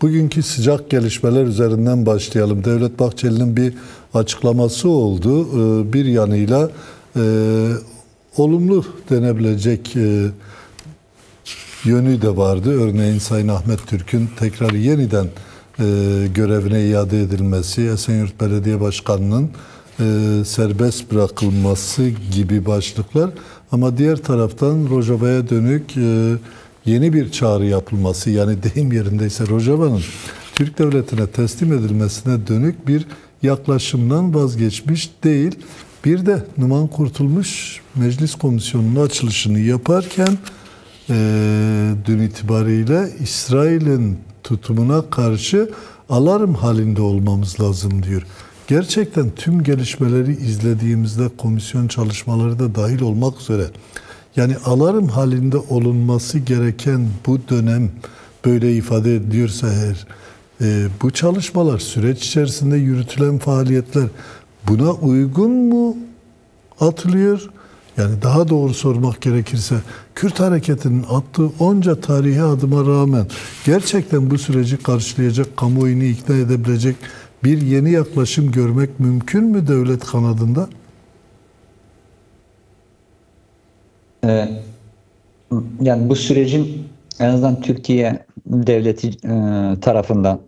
Bugünkü sıcak gelişmeler üzerinden başlayalım. Devlet Bahçeli'nin bir açıklaması oldu. Bir yanıyla olumlu denebilecek yönü de vardı. Örneğin Sayın Ahmet Türk'ün tekrar yeniden görevine iade edilmesi, Esenyurt Belediye Başkanı'nın serbest bırakılması gibi başlıklar. Ama diğer taraftan Rojava'ya dönük yeni bir çağrı yapılması, yani deyim yerindeyse Rojava'nın Türk Devleti'ne teslim edilmesine dönük bir yaklaşımdan vazgeçmiş değil. Bir de Numan Kurtulmuş Meclis Komisyonu'nun açılışını yaparken dün itibariyle İsrail'in tutumuna karşı alarm halinde olmamız lazım diyor. Gerçekten tüm gelişmeleri izlediğimizde komisyon çalışmaları da dahil olmak üzere yani alarm halinde olunması gereken bu dönem böyle ifade ediliyorsa eğer bu çalışmalar, süreç içerisinde yürütülen faaliyetler buna uygun mu atılıyor? Yani daha doğru sormak gerekirse Kürt hareketinin attığı onca tarihi adıma rağmen gerçekten bu süreci karşılayacak, kamuoyunu ikna edebilecek bir yeni yaklaşım görmek mümkün mü devlet kanadında? Yani bu sürecin en azından Türkiye devleti tarafından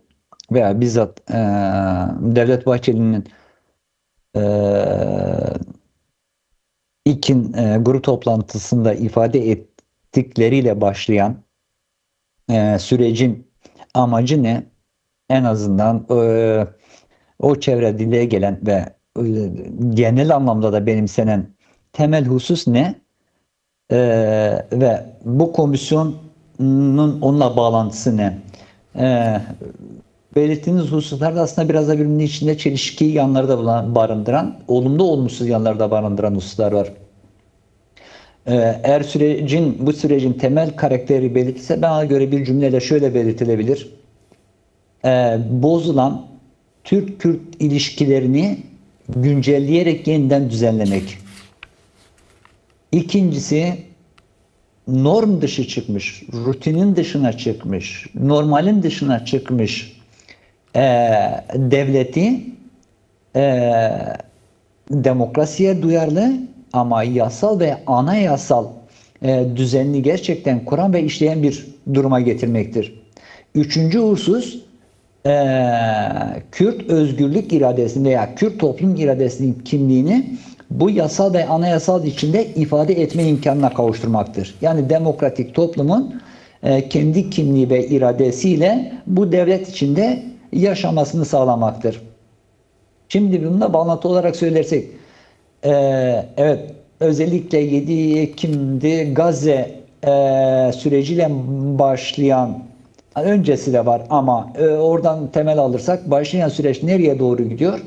veya bizzat Devlet Bahçeli'nin İlkin grup toplantısında ifade ettikleriyle başlayan sürecin amacı ne? En azından o çevre dile gelen ve genel anlamda da benimsenen temel husus ne? Ve bu komisyonun onunla bağlantısı ne? Belirttiğiniz hususlarda aslında biraz da birbirinin içinde çelişki yanları da barındıran, olumlu olumsuz yanları da barındıran hususlar var. Eğer bu sürecin temel karakteri belirtilse bana göre bir cümleyle şöyle belirtilebilir. Bozulan Türk-Kürt ilişkilerini güncelleyerek yeniden düzenlemek. İkincisi, norm dışı çıkmış, rutinin dışına çıkmış, normalin dışına çıkmış devleti demokrasiye duyarlı ama yasal ve anayasal düzenini gerçekten kuran ve işleyen bir duruma getirmektir. Üçüncü husus, Kürt özgürlük iradesini veya Kürt toplum iradesinin kimliğini bu yasal ve anayasal içinde ifade etme imkanına kavuşturmaktır. Yani demokratik toplumun kendi kimliği ve iradesiyle bu devlet içinde yaşamasını sağlamaktır. Şimdi bununla bağlantı olarak söylersek, evet, özellikle 7 Ekim'de Gazze süreciyle başlayan, öncesi de var ama oradan temel alırsak başlayan süreç nereye doğru gidiyor?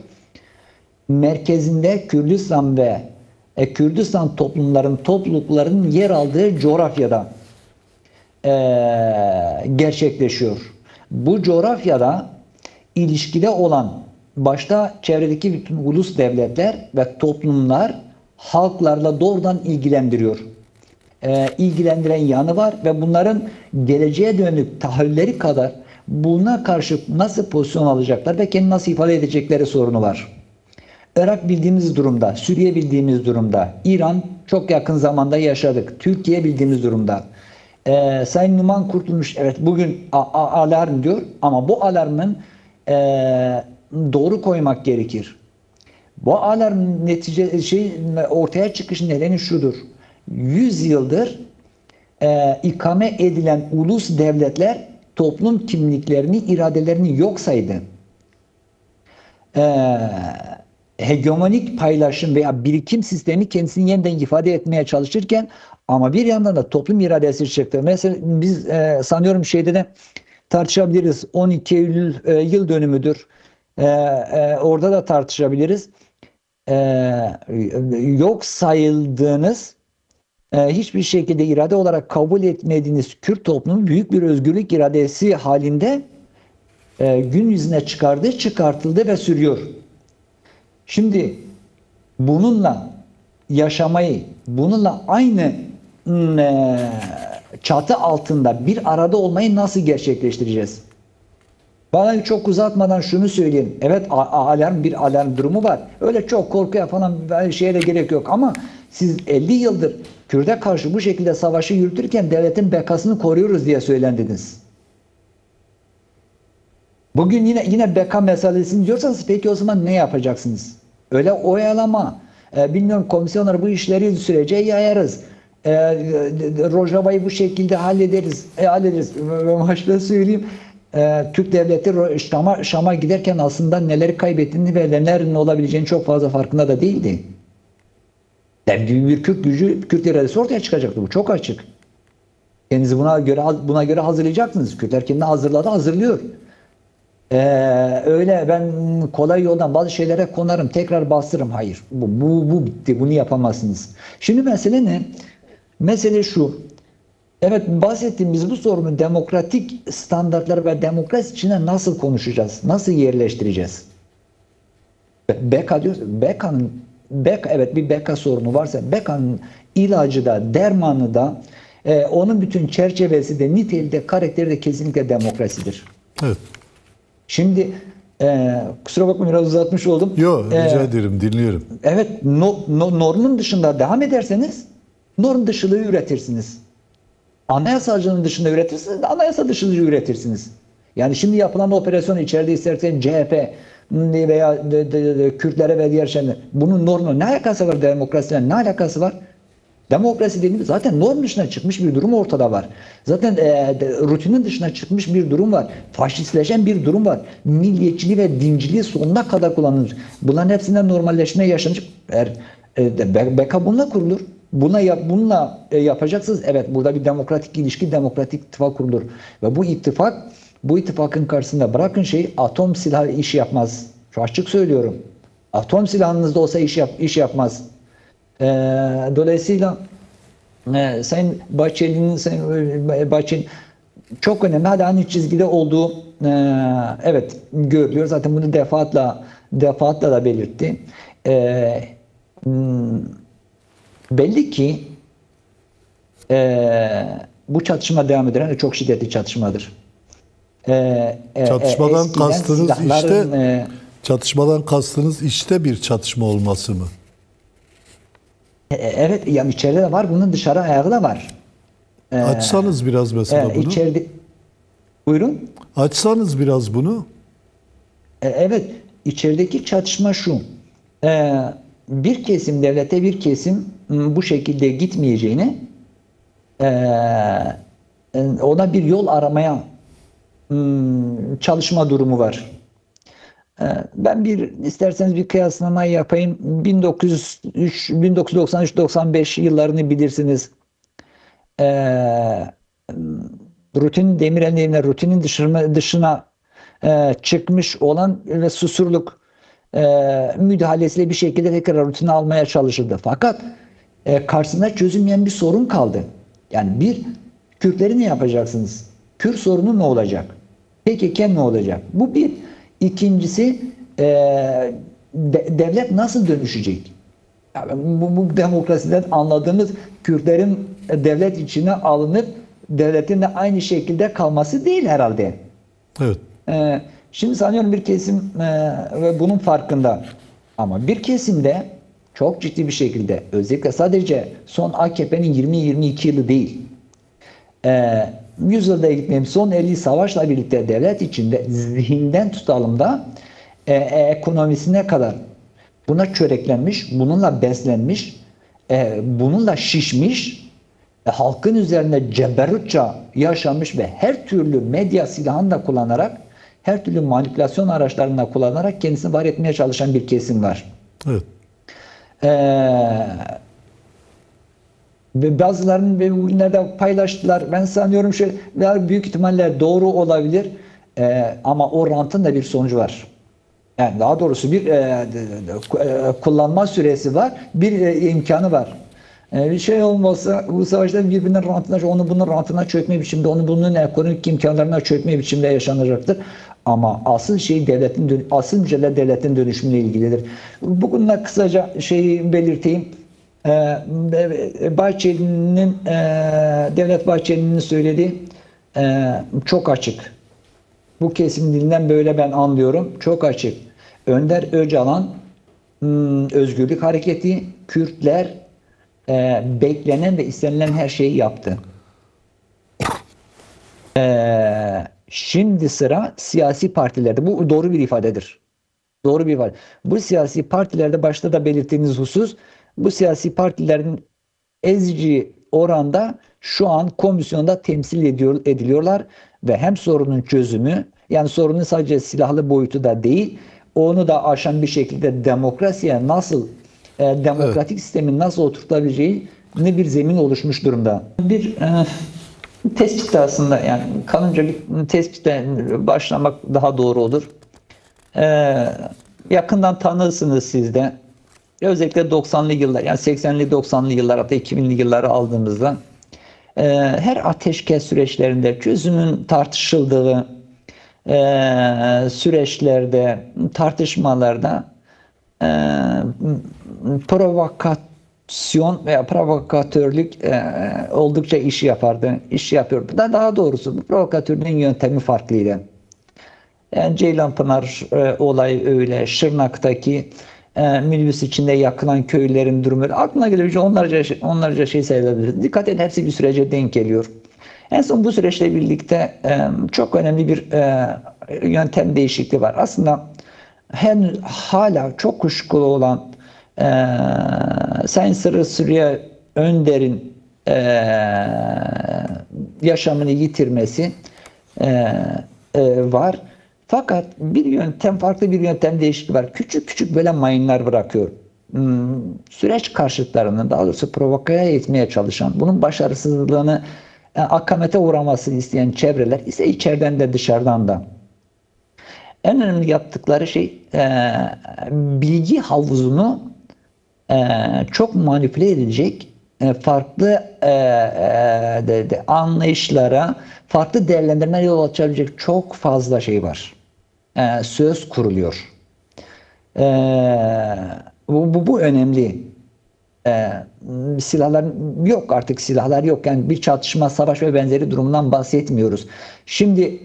Merkezinde Kürdistan ve Kürdistan topluluklarının yer aldığı coğrafyada gerçekleşiyor. Bu coğrafyada ilişkide olan başta çevredeki bütün ulus devletler ve toplumlar halklarla doğrudan ilgilendiriyor. İlgilendiren yanı var ve bunların geleceğe dönük tahayyülleri kadar buna karşı nasıl pozisyon alacaklar ve kendini nasıl ifade edecekleri sorunu var. Irak bildiğimiz durumda, Suriye bildiğimiz durumda, İran çok yakın zamanda yaşadık, Türkiye bildiğimiz durumda. Sayın Numan Kurtulmuş evet bugün alarm diyor ama bu alarmın doğru koymak gerekir. Bu alarm ortaya çıkış nedeni şudur. 100 yıldır ikame edilen ulus devletler toplum kimliklerini, iradelerini yok saydı. Hegemonik paylaşım veya birikim sistemi kendisini yeniden ifade etmeye çalışırken ama bir yandan da toplum iradesi çıktı. Mesela biz sanıyorum şeyde de tartışabiliriz. 12 Eylül yıl dönümüdür. Orada da tartışabiliriz. Yok sayıldığınız, hiçbir şekilde irade olarak kabul etmediğiniz Kürt toplumu büyük bir özgürlük iradesi halinde gün yüzüne çıkartıldı ve sürüyor. Şimdi bununla yaşamayı, bununla aynı çatı altında bir arada olmayı nasıl gerçekleştireceğiz? Bana çok uzatmadan şunu söyleyeyim. Evet, bir alarm durumu var. Öyle çok korkuya falan şeye de gerek yok. Ama siz 50 yıldır Kürt'e karşı bu şekilde savaşı yürütürken devletin bekasını koruyoruz diye söylendiniz. Bugün yine beka meselesini diyorsanız peki o zaman ne yapacaksınız? Öyle oyalama. Bilmiyorum, komisyonlar bu işleri sürece yayarız. Rojava'yı bu şekilde hallederiz. Hallederiz. Başta söyleyeyim. Türk devleti Şam'a giderken aslında neleri kaybettiğini ve nelerin olabileceğini çok fazla farkında da değildi. Dev gibi bir Kürt gücü, Kürt iradesi ortaya çıkacaktı. Bu çok açık. Kendinizi buna göre hazırlayacaksınız. Kürtler kendini hazırlıyor. Öyle ben kolay yoldan bazı şeylere konarım, tekrar bastırırım. Hayır. Bu bitti. Bunu yapamazsınız. Şimdi mesele ne? Mesele şu. Evet, bahsettiğimiz bu sorunu demokratik standartlar ve demokrasi içine nasıl konuşacağız? Nasıl yerleştireceğiz? Beka diyoruz. Evet, bir beka sorunu varsa bekanın ilacı da dermanı da onun bütün çerçevesi de niteliği de karakteri de kesinlikle demokrasidir. Evet. Şimdi kusura bakma biraz uzatmış oldum. Yok, rica ederim, dinliyorum. Evet, normun dışında devam ederseniz norm dışılığı üretirsiniz. Anayasalcının dışında üretirsiniz, anayasa dışı üretirsiniz. Yani şimdi yapılan operasyon içeride istersen CHP veya Kürtlere ve diğer şeyler, bunun normu ne alakası var demokrasiyle, ne alakası var? Demokrasi dediğimiz zaten norm dışına çıkmış bir durum ortada var. Zaten rutinin dışına çıkmış bir durum var. Faşistleşen bir durum var. Milliyetçiliği ve dinciliği sonuna kadar kullanılır. Bunların hepsinden normalleşme yaşanmış. Beka bununla kurulur. Bununla yapacaksınız. Evet, burada bir demokratik ilişki, demokratik ittifak kurulur. Ve bu ittifakın karşısında bırakın atom silahı iş yapmaz. Şu açık söylüyorum. Atom silahınız da olsa iş yapmaz. Dolayısıyla Sayın Bahçeli'nin çok önemli, hala aynı çizgide olduğu evet görülüyor. Zaten bunu defaatla da belirtti. Belli ki bu çatışma devam eden çok şiddetli çatışmadır. Çatışmadan kastınız işte bir çatışma olması mı? Evet, yani içeride de var, bunun dışarı ayağı da var. Açsanız biraz mesela bunu. Buyurun. Açsanız biraz bunu. Evet, içerideki çatışma şu. Bir kesim devlete, bir kesim bu şekilde gitmeyeceğini, ona bir yol aramaya çalışma durumu var. Ben isterseniz bir kıyaslama yapayım. 1993-95 yıllarını bilirsiniz. Rutinin dışına çıkmış olan ve Susurluk müdahalesiyle bir şekilde tekrar rutine almaya çalışıldı. Fakat karşısında çözülmeyen bir sorun kaldı. Yani Kürtleri ne yapacaksınız? Kürt sorunu ne olacak? PKK ne olacak? Bu bir. İkincisi, devlet nasıl dönüşecek? Yani bu demokrasiden anladığımız Kürtlerin devlet içine alınıp devletin de aynı şekilde kalması değil herhalde. Evet. Şimdi sanıyorum bir kesim bunun farkında. Ama bir kesimde çok ciddi bir şekilde, özellikle sadece son AKP'nin 20-22 yılı değil, 100 yılda gitmeyeyim, son 50 savaşla birlikte devlet içinde zihinden tutalım da ekonomisine kadar buna çöreklenmiş, bununla beslenmiş, bununla şişmiş, halkın üzerinde ceberrutça yaşamış ve her türlü medya silahını da kullanarak, her türlü manipülasyon araçlarını da kullanarak kendisini var etmeye çalışan bir kesim var. Evet. Ve bazılarının bugünlerde paylaştılar. Ben sanıyorum büyük ihtimalle doğru olabilir. Ama o rantın da bir sonucu var. Yani daha doğrusu bir kullanma süresi var. Bir imkanı var. Bir şey olmasa bu savaşta birbirinin rantına, onu bunun rantına çökme biçimde, onu bunun ekonomik imkanlarına çökme biçimde yaşanacaktır. Ama asıl asıl mücadele devletin dönüşümüyle ilgilidir. Bugünle kısaca belirteyim. Devlet Bahçeli'nin söylediği çok açık. Bu kesim dilinden böyle ben anlıyorum. Çok açık. Önder Öcalan Özgürlük Hareketi, Kürtler beklenen ve istenilen her şeyi yaptı. Şimdi sıra siyasi partilerde. Bu doğru bir ifadedir. Doğru bir ifade. Bu siyasi partilerde başta da belirttiğiniz husus, bu siyasi partilerin ezici oranda şu an komisyonda temsil ediliyorlar ve hem sorunun çözümü, yani sorunun sadece silahlı boyutu da değil, onu da aşan bir şekilde demokrasiye nasıl, demokratik sistemin nasıl oturtabileceğini bir zemin oluşmuş durumda. Bir tespit aslında, yani kanımca bir tespite başlamak daha doğru olur. Yakından tanırsınız siz de. Özellikle 90'lı yıllar, yani 80'li 90'lı yıllar, hatta 2000'li yılları aldığımızda her ateşkes süreçlerinde çözümün tartışıldığı süreçlerde, tartışmalarda provokasyon veya provokatörlük oldukça iş yapıyordu. Daha doğrusu bu provokatörlüğün yöntemi farklıydı. Yani Ceylanpınar olayı öyle, Şırnak'taki minibüs içinde yakılan köylerin durumu, aklına gelebilecek onlarca şey sayılabilir. Dikkat edin, hepsi bir sürece denk geliyor. En son bu süreçle birlikte çok önemli bir yöntem değişikliği var. Aslında hala çok kuşkulu olan Sayın Sırrı Süreyya Önder'in yaşamını yitirmesi var. Fakat farklı bir yöntem değişikliği var. Küçük küçük böyle mayınlar bırakıyor. Süreç karşıtlarının, daha doğrusu provokaya etmeye çalışan, bunun başarısızlığını akamete uğramasını isteyen çevreler ise içeriden de dışarıdan da. En önemli yaptıkları şey bilgi havuzunu çok manipüle edilecek, farklı anlayışlara, farklı değerlendirmelere yol açabilecek çok fazla şey var. Söz kuruluyor. Bu önemli. Silahlar yok, artık silahlar yok. Yani bir çatışma, savaş ve benzeri durumdan bahsetmiyoruz. Şimdi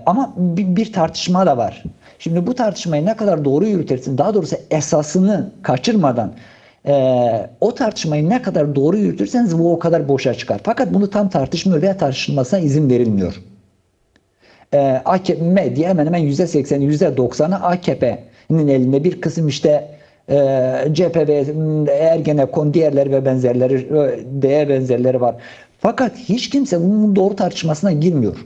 ama bir tartışma da var. Şimdi bu tartışmayı ne kadar doğru yürütürsün, daha doğrusu esasını kaçırmadan o tartışmayı ne kadar doğru yürütürseniz bu o kadar boşa çıkar. Fakat bunu tam tartışmıyor veya tartışılmasına izin verilmiyor. AKP medya hemen hemen %80'i %90'ı AKP'nin elinde, bir kısım işte CHP ve Ergenekon, diğerleri ve benzerleri, değer benzerleri var. Fakat hiç kimse bunun doğru tartışmasına girmiyor.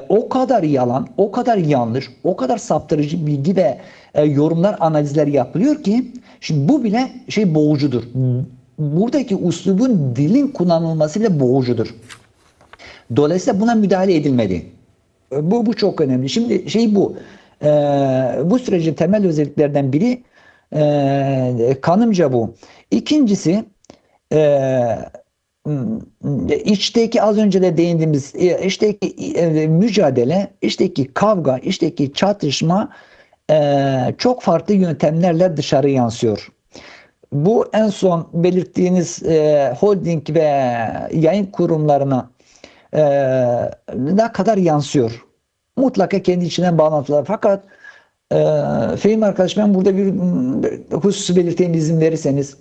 O kadar yalan, o kadar yanlış, o kadar saptırıcı bilgi ve yorumlar, analizler yapılıyor ki şimdi bu bile boğucudur. Buradaki üslubun, dilin kullanılması bile boğucudur. Dolayısıyla buna müdahale edilmedi. Bu çok önemli. Şimdi bu. Bu sürecin temel özelliklerden biri kanımca bu. İkincisi içteki, az önce de değindiğimiz içteki mücadele, içteki kavga, içteki çatışma çok farklı yöntemlerle dışarı yansıyor. Bu en son belirttiğiniz holding ve yayın kurumlarına ne kadar yansıyor? Mutlaka kendi içinden bağlantılar. Fakat Fehim arkadaş, ben burada bir hususu belirteyim, izin verirseniz.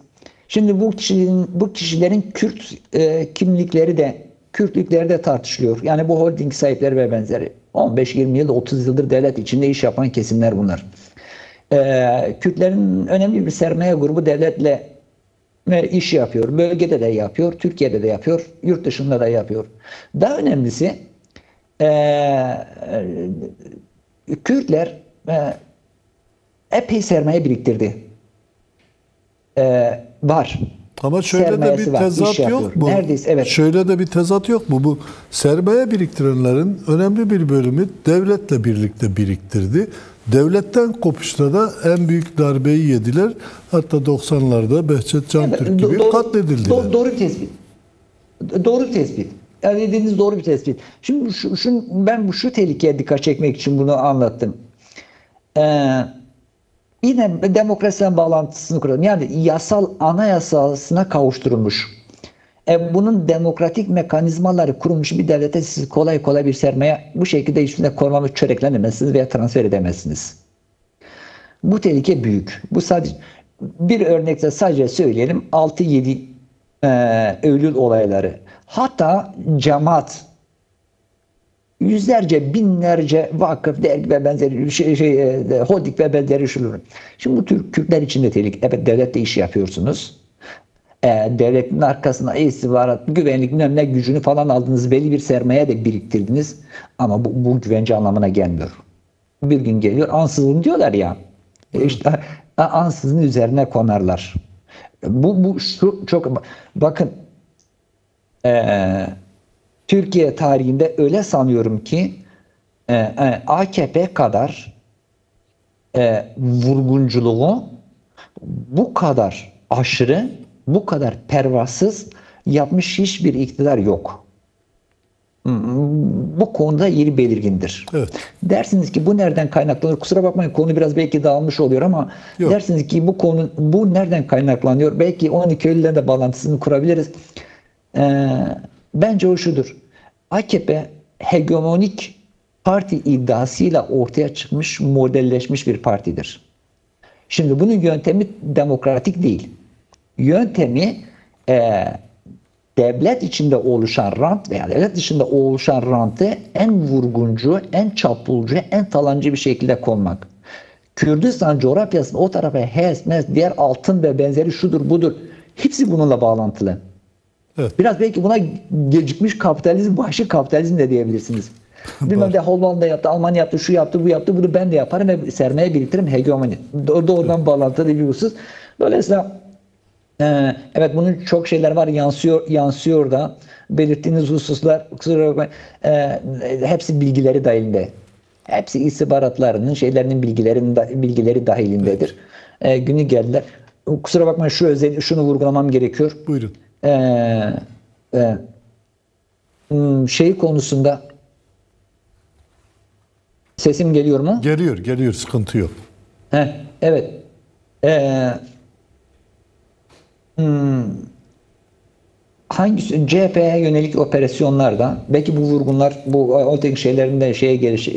Şimdi bu kişilerin Kürt kimlikleri de, Kürtlükleri de tartışılıyor. Yani bu holding sahipleri ve benzeri. 15-20 yıl, 30 yıldır devlet içinde iş yapan kesimler bunlar. Kürtlerin önemli bir sermaye grubu devletle iş yapıyor. Bölgede de yapıyor, Türkiye'de de yapıyor, yurt dışında da yapıyor. Daha önemlisi Kürtler epey sermaye biriktirdi. Var. Ama şöyle de bir tezat yok mu? Neredeyse, evet. Şöyle de bir tezat yok mu? Bu sermaye biriktirenlerin önemli bir bölümü devletle birlikte biriktirdi. Devletten kopuşta da en büyük darbeyi yediler. Hatta 90'larda Behçet Cantürk gibi katledildiler. Doğru bir tespit. Doğru bir tespit. Yani dediğiniz doğru bir tespit. Şimdi ben şu tehlikeye dikkat çekmek için bunu anlattım. Yine demokrasiden bağlantısını kuralım. Yani anayasasına kavuşturulmuş Bunun demokratik mekanizmaları kurulmuş bir devlete siz kolay kolay bir sermaye bu şekilde üstünde korumamış çöreklenemezsiniz veya transfer edemezsiniz. Bu tehlike büyük. Bu sadece bir örnekle sadece söyleyelim 6-7 Eylül olayları. Hatta cemaat yüzlerce, binlerce vakıf, dergi ve benzeri holding ve benzeri şunlar. Şimdi bu tür Kürtler için de tehlike. Evet, devletle iş yapıyorsunuz. Devletin arkasına istihbarat, güvenlik, ne gücünü falan aldınız. Belli bir sermaye de biriktirdiniz. Ama bu güvence anlamına gelmiyor. Bir gün geliyor, ansızın diyorlar ya. İşte ansızın üzerine konarlar. Bu şu çok bakın Türkiye tarihinde öyle sanıyorum ki AKP kadar vurgunculuğu bu kadar aşırı, bu kadar pervasız yapmış hiçbir iktidar yok. Bu konuda yeri belirgindir. Evet. Dersiniz ki bu nereden kaynaklanıyor? Kusura bakmayın, konu biraz belki dağılmış oluyor ama yok. Dersiniz ki bu nereden kaynaklanıyor? Belki 12 Eylül'le de bağlantısını kurabiliriz. Bence o şudur. AKP hegemonik parti iddiasıyla ortaya çıkmış, modelleşmiş bir partidir. Şimdi bunun yöntemi demokratik değil. Yöntemi devlet içinde oluşan rant veya devlet dışında oluşan rantı en vurguncu, en çapulcu, en talancı bir şekilde konmak. Kürdistan coğrafyasının o tarafa HES, MES, diğer altın ve benzeri şudur budur. Hepsi bununla bağlantılı. Evet. Biraz belki buna gecikmiş kapitalizm, vahşi kapitalizm de diyebilirsiniz. Bilmem de Hollanda yaptı, Almanya yaptı, şu yaptı, bu yaptı, bunu ben de yaparım ve sermaye biriktiririm, hegemoni. Doğrudan bağlantılı bir husus. Dolayısıyla evet, bunun çok şeyler var, yansıyor da. Belirttiğiniz hususlar, kusura bakmayın, hepsi bilgileri dahilinde. Hepsi istihbaratlarının, bilgileri dahilindedir. Günü geldiler. Kusura bakmayın, şunu vurgulamam gerekiyor. Buyurun. Şey konusunda sesim geliyor mu? Geliyor, sıkıntı yok. Evet. Hangisi CHP'ye yönelik operasyonlarda belki bu vurgunlar, bu ortak şeylerin de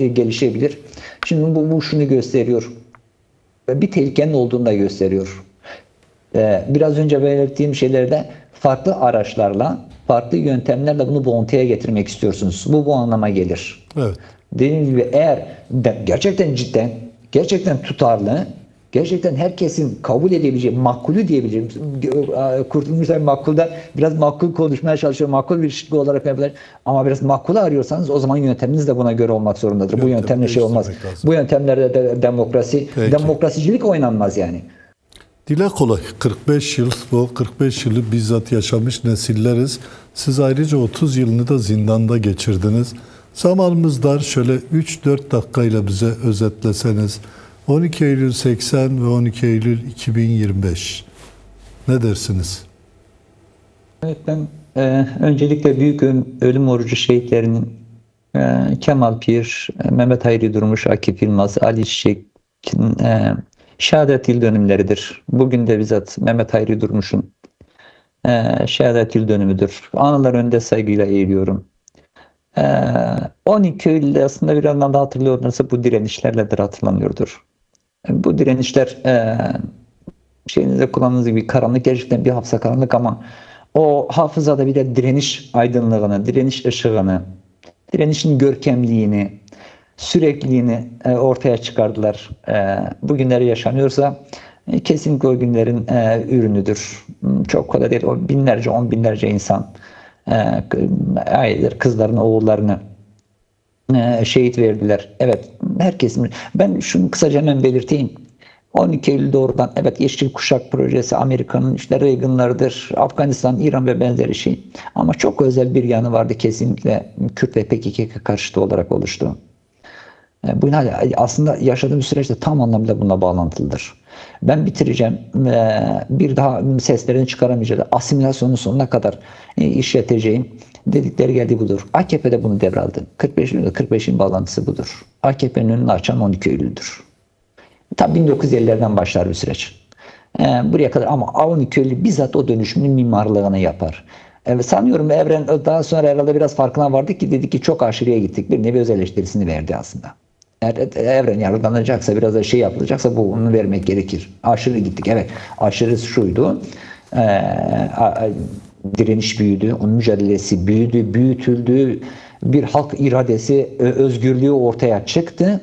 gelişebilir. Şimdi bu şunu gösteriyor. Bir tehlikenin olduğunu da gösteriyor. Biraz önce belirttiğim şeylerde farklı araçlarla, farklı yöntemlerle bunu bontaya getirmek istiyorsunuz. Bu anlama gelir. Evet. Dediğim gibi eğer gerçekten cidden, gerçekten tutarlı, gerçekten herkesin kabul edebileceği, makkulü diyebileceğim, Kurtulmuş makkulda biraz makkul konuşmaya çalışıyor, makkul bir şekilde olarak yapabilir. Ama biraz makkulü arıyorsanız o zaman yönteminiz de buna göre olmak zorundadır. Bu yöntemle şey olmaz. Bu yöntemlerde de demokrasicilik oynanmaz yani. Dile kolay. 45 yıl, bu 45 yılı bizzat yaşamış nesilleriz. Siz ayrıca 30 yılını da zindanda geçirdiniz. Zamanımız dar, şöyle 3-4 dakikayla bize özetleseniz. 12 Eylül 80 ve 12 Eylül 2025. Ne dersiniz? Evet, ben öncelikle büyük ölüm orucu şehitlerinin Kemal Pir, Mehmet Hayri Durmuş, Akif Yılmaz, Ali Çiçek'in şehadet yıl dönümleridir. Bugün de bizzat Mehmet Hayri Durmuş'un şehadet yıl dönümüdür. Anılar önünde saygıyla eğiliyorum. 12 Eylül'de aslında bir yandan da hatırlıyorlarsa bu direnişlerledir, hatırlanıyordur. Bu direnişler şeyinizde kullandığınız gibi karanlık, gerçekten bir hafsa karanlık ama o hafızada bir de direniş aydınlığını, direniş ışığını, direnişin görkemliğini, sürekliliğini ortaya çıkardılar. Bugünleri yaşanıyorsa kesinlikle o günlerin ürünüdür. Çok kolay değil. O binlerce, on binlerce insan, aileler, kızlarını, oğullarını şehit verdiler. Evet, herkesin. Ben şunu kısaca hemen belirteyim. 12 Eylül doğrudan, evet, Yeşil Kuşak projesi, Amerika'nın işte Reagan'lardır, Afganistan, İran ve benzeri şey. Ama çok özel bir yanı vardı, kesinlikle Kürt ve PKK karşıtı olarak oluştu. Bu aslında yaşadığım süreçte tam anlamıyla bununla bağlantılıdır. Ben bitireceğim. Bir daha seslerini çıkaramayacağız. Asimilasyonun sonuna kadar işleteceğim dedikleri geldi budur. AKP de bunu devraldı. 45'in bağlantısı budur. AKP'nin önünü açan 12 Eylül'dür. Tabi 1950'lerden başlar bir süreç. Buraya kadar ama 12 Eylül bizzat o dönüşümün mimarlığını yapar. Sanıyorum Evren daha sonra herhalde biraz farkına vardı ki dedi ki çok aşırıya gittik. Bir nevi öz eleştirisini verdi aslında. Evren yargılanacaksa biraz da şey yapılacaksa bunu vermek gerekir. Aşırı gittik. Evet. Aşırı şuydu. Direniş büyüdü. Onun mücadelesi büyüdü, büyütüldü. Bir halk iradesi, özgürlüğü ortaya çıktı.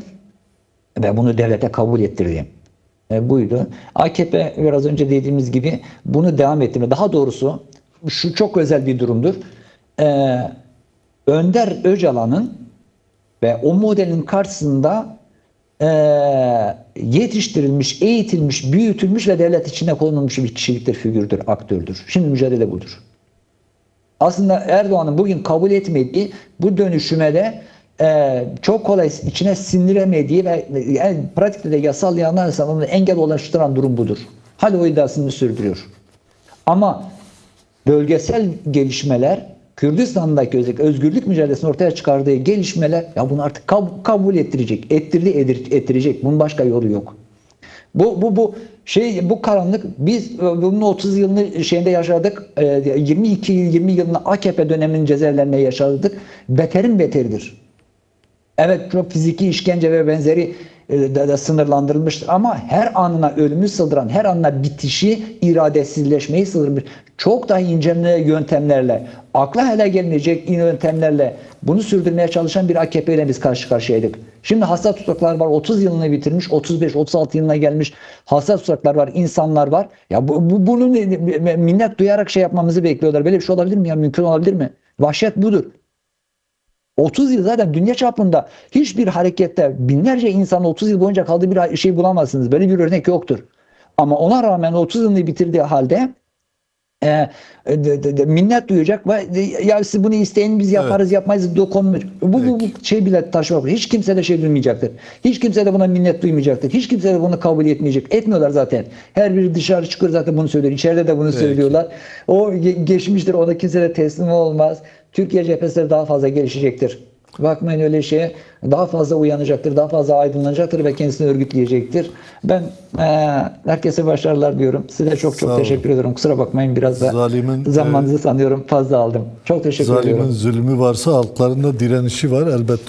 Ve bunu devlete kabul ettirdi. Buydu. AKP biraz önce dediğimiz gibi bunu devam ettirme. Daha doğrusu şu çok özel bir durumdur. Önder Öcalan'ın ve o modelin karşısında yetiştirilmiş, eğitilmiş, büyütülmüş ve devlet içine konulmuş bir kişiliktir, figürdür, aktördür. Şimdi mücadele budur. Aslında Erdoğan'ın bugün kabul etmediği bu dönüşüme de çok kolay içine sindiremediği ve yani pratikte de yasal yanlarsa engel ulaştıran durum budur. Hala o iddiasını sürdürüyor. Ama bölgesel gelişmeler, Kürdistan'daki özgürlük mücadelesini ortaya çıkardığı gelişmeler ya bunu artık kabul ettirecek. Ettirecek. Bunun başka yolu yok. Bu karanlık biz bunun 30 yılını şeyinde yaşadık. 20 yılını AKP döneminin cezaevlerinde yaşadık. Beterin beteridir. Evet çok fiziki işkence ve benzeri de sınırlandırılmıştır ama her anına ölümü sığdıran, her anına bitişi, iradesizleşmeyi sığdırmış. Çok daha ince yöntemlerle, akla hele gelmeyecek yöntemlerle bunu sürdürmeye çalışan bir AKP ile biz karşı karşıyaydık. Şimdi hasta tutsaklar var, 30 yılını bitirmiş, 35-36 yılına gelmiş hasta tutsaklar var, insanlar var. Ya bunu minnet duyarak şey yapmamızı bekliyorlar. Böyle bir şey olabilir mi ya? Mümkün olabilir mi? Vahşet budur. 30 yıl zaten dünya çapında hiçbir harekette binlerce insan 30 yıl boyunca kaldığı bir şey bulamazsınız. Böyle bir örnek yoktur. Ama ona rağmen 30 yılını bitirdiği halde minnet duyacak ve ya siz bunu isteyin biz yaparız yapmayız dokunmayacak. Bu şey bile taşımak. Hiç kimse de şey duymayacaktır. Hiç kimse de buna minnet duymayacaktır. Hiç kimse de bunu kabul etmeyecek. Etmiyorlar zaten. Her biri dışarı çıkıyor zaten bunu söylüyor. İçeride de bunu söylüyorlar. O geçmiştir. Ona kimse de teslim olmaz. Türkiye cephesi daha fazla gelişecektir. Bakmayın öyle şeye. Daha fazla uyanacaktır, daha fazla aydınlanacaktır ve kendisini örgütleyecektir. Ben herkese başarılar diyorum. Size çok teşekkür ederim. Kusura bakmayın biraz da zamanınızı sanıyorum fazla aldım. Çok teşekkür ediyorum. Zalimin zulmü varsa halkların da direnişi var elbette.